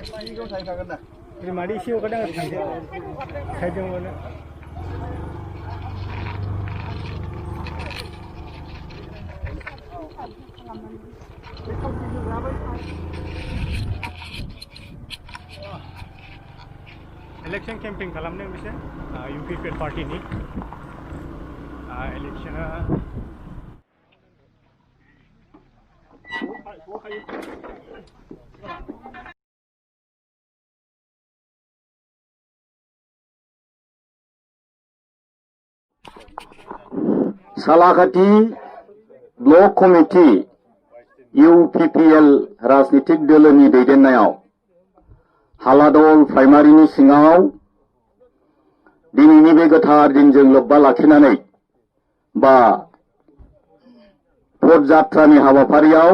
माड़ी इसे अखा दांग साइड जों इलेक्शन कैंपेन खालामदों बिसोर UPPL पार्टीनि इलेक्शना सालाकाटी ब्लक कमिटी UPPL राजनीतिक दलनि दैदेननायाव हालादल प्राइमारिनि सिङाव दिनैनि बे गोथार दिनजों लोब्बा लाखिनानै बा भट जात्रानि हाबाफारियाव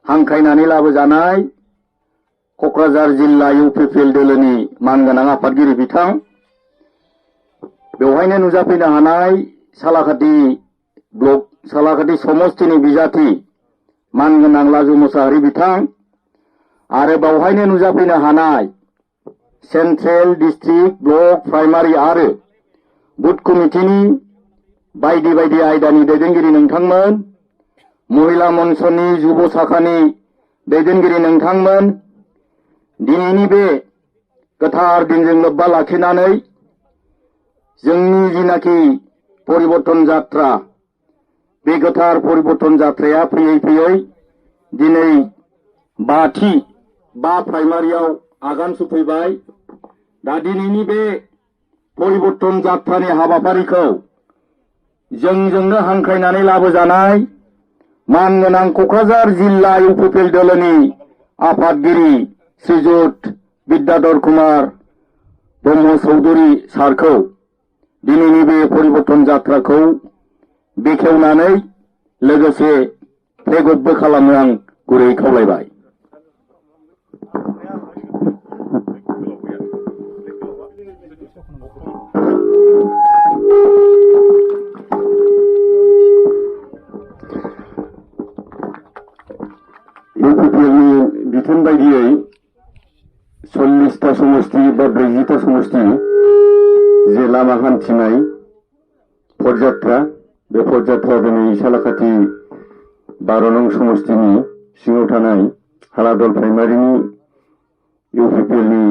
हांख्रायनानै लाबोजानाय कक्राझार जिल्ला UPPL दलनि मानगोनां आफादगिरि बिथां बेवहायनो नुजाफैनो हानाय सालाकाटी ब्लक सालाकाटी समस्तिनि बिजाथि मानगोनां लाजु मुसाहारि बिथां आरो बावहायनो नुजाफैनो हानाय सेन्ट्रेल डिस्ट्रिक्ट ब्लक प्राइमारि आरो बुथ कमिटिनि बायदि बायदि आयदानि दैदेनगिरि नोंथांमोन महिला मन्चनि जुब शाखानि दैदेनगिरि नोंथांमोन दिनैनि बे गोथार दिनजों लोब्बा लाखिनानै जोंनि जिनाखि परिबर्तन जात्रा बे गोथार परिबर्तन जात्राया फैयै फैयै दिनै बाथि बा प्राइमारियाव आगान सुफैबाय दा दिनैनि बे परिबर्तन जात्रानि हाबाफारिखौ जोंजोंनो हांख्रायनानै लाबोजानाय मानगोनां कक्राझार जिल्ला UPPL दलनि आफादगिरि श्रीजुत बिद्याधर कुमार ब्रह्म चौधुरी सारखौ दिनैनि बे परिबर्तन जात्राखौ बेखेवनानै लोगोसे फ्लेगअफबो खालामनो आं गुरै खावलायबाय। UPPLनि बिथोन बायदियै 40टा समष्टि बा 40टा समष्टि जे लामा हान्थिनाय पदयात्रा बे पदयात्रा दिनै सालाकाटी 12 नं समष्टिनि सिङाव थानाय हालादल प्राइमारिनि UPPLनि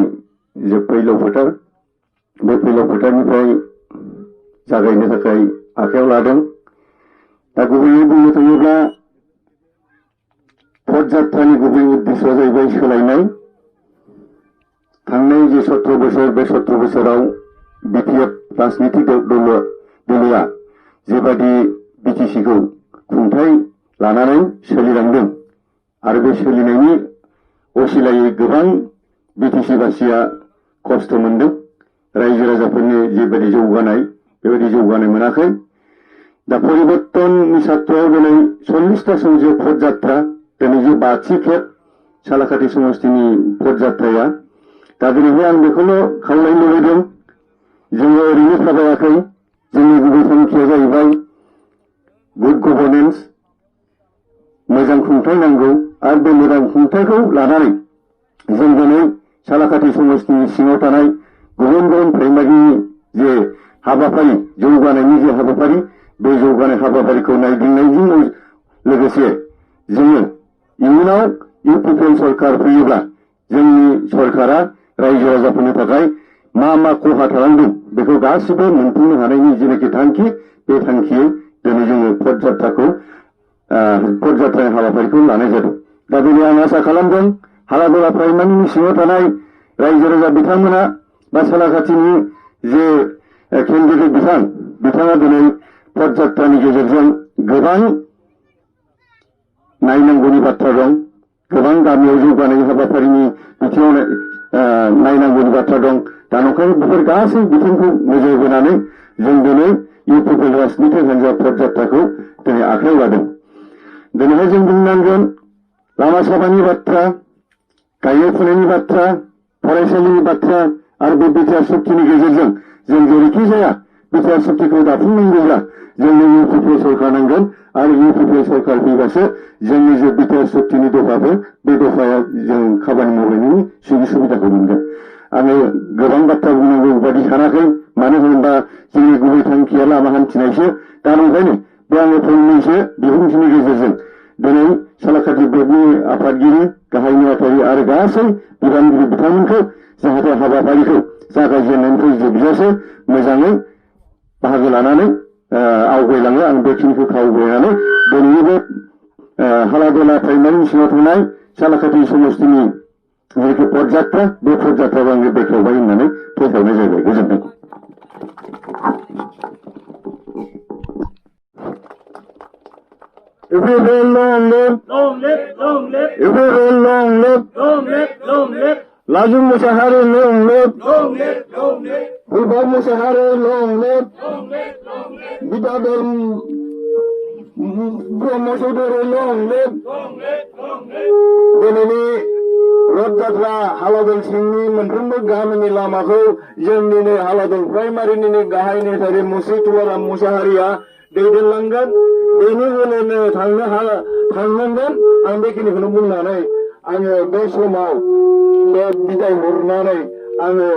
जे फैलाव फोथार बे फैलाव फोथारनिफ्राय जागायनो थाखाय आखायाव लादों। दा गुबैयै बुंनो थाङोब्ला पदयात्रानि गुबै उद्देश्यआ जाहैबाय सोलायनाय। थांनाय जे 17 बोसोर बे 17 बोसोराव BPF राजनीतिक दलआ जेबादि BTC-खौ खुंथाय लानानै सोलिलांदों आरो बे सोलिनायनि असिलायै गोबां BTC-बासिया खस्थ' मोनदों। रायजो राजाफोरनि जेबादि जौगानाय बेबायदि जौगानाय मोनाखै। दा परिबर्तननि सार्थआव दिनै 40टा समजों पदयात्रा दिनै जे 5थि खेब सालाकाटी समष्टिनि पदयात्राया दा दिनैहाय आं बेखौल' खावलायनो लुबैदों जोङो ओरैनो थाबायाखै जोंनि गुबै थांखिया जाहैबाय गुड गभर्नेन्स मोजां खुंथाय नांगौ आरो बे मोजां खुंथायखौ लानानै जों दिनै सालाकाटी समष्टिनि सिङाव थानाय गुबुन गुबुन प्राइमारिनि जे हाबाफारि जौगानायनि जे हाबाफारि बे जौगानाय हाबाफारिखौ नायदिंनायजों लोगोसे जोङो इयुनाव UPPL सरकार फैयोब्ला जोंनि सरकारा रायजो राजाफोरनि थाखाय मा मा खहा खालामदों बेखौ गासिबो मोनफुंनो हानायनि जेनाखि थांखि बे थांखियै दिनै जोङो पदयात्रानि हाबाफारिखौ लानाय जादों। दा दिनै आं आसा खालामदों हालादला प्राइमारिनि सिङाव थानाय रायजो राजा बिथांमोना बा सालाकाटीनि जे केन्डिडेट बिथाङा दिनै पदयात्रानि गेजेरजों गोबां नायनांगौनि बाथ्रा दं, गोबां गामियाव जौगानाय हाबाफारिनि बिथिङाव नायनांगौनि बाथ्रा दं। दा नंखायनो बेफोर गासै बिथिंखौ नोजोर बोनानै जों दिनै UPPL राजनीतिक हान्जा पदयात्राखौ दिनै आखायाव लादों। दिनैहाय जों बुंनांगोन लामा सामानि बाथ्रा, गायनाय फुनायनि बाथ्रा, फरायसालिनि बाथ्रा आरो बे बिटिआर सक्तिनि गेजेरजों जों जेरैखि जाया बिटिआर सक्तिखौ दाफुंनांगौब्ला जोंनो UPPL सरकार नांगोन आरो UPPL सरकार फैबासो जोंनि जे बिटिआर सक्तिनि दफाफोर बे दफाया जों खामानि मावनायनि सुबिदाखौ मोनगोन आङो गोबां बाथ्रा बुंनांगौ बादि सानाखै मानो होनोबा जोंनि गुबै थांखिया लामा हान्थिनायसो दा नंखायनो बे आङो फंनैसो बिबुंथिनि गेजेरजों दिनै सालाकाथि ब्लकनि आफादगिरि गाहाय नेहाथारि आरो गासै बिबानगिरि बिथांमोनखौ जाहाथे हाबाफारिखौ जागायजेननायनिफ्राय जोबजासे मोजाङै बाहागो लानानै आवगायलाङो आं बेखिनिखौ खावलायनानै दिनैनि बे हालादला प्राइमारिनि सिङाव थानाय सालाकाथि समस्तिनि जिहेतु पदयात्रा बे पदयात्राखौ आङो बेखेवबाय होननानै फोसावनाय जाबाय गोजोन्थों। If we will long live, if we will long live, Lazim Musahari long live, Ulbab Musahari long live, Bidadel Brahmasudari long live, Dinini Rathyatra हालादल सिंनि मोनफ्रोमबो गामिनि लामाखौ जोंनिनो हालादल प्राइमारिनि गाहाय नेहाथारि मुस्रि तुलाराम मुसाहारिया दैदेनलांगोन बेनि उनावनो थांनांगोन आं बेखिनिखौनो बुंनानै आङो बे समाव बे बिदाय हरनानै आङो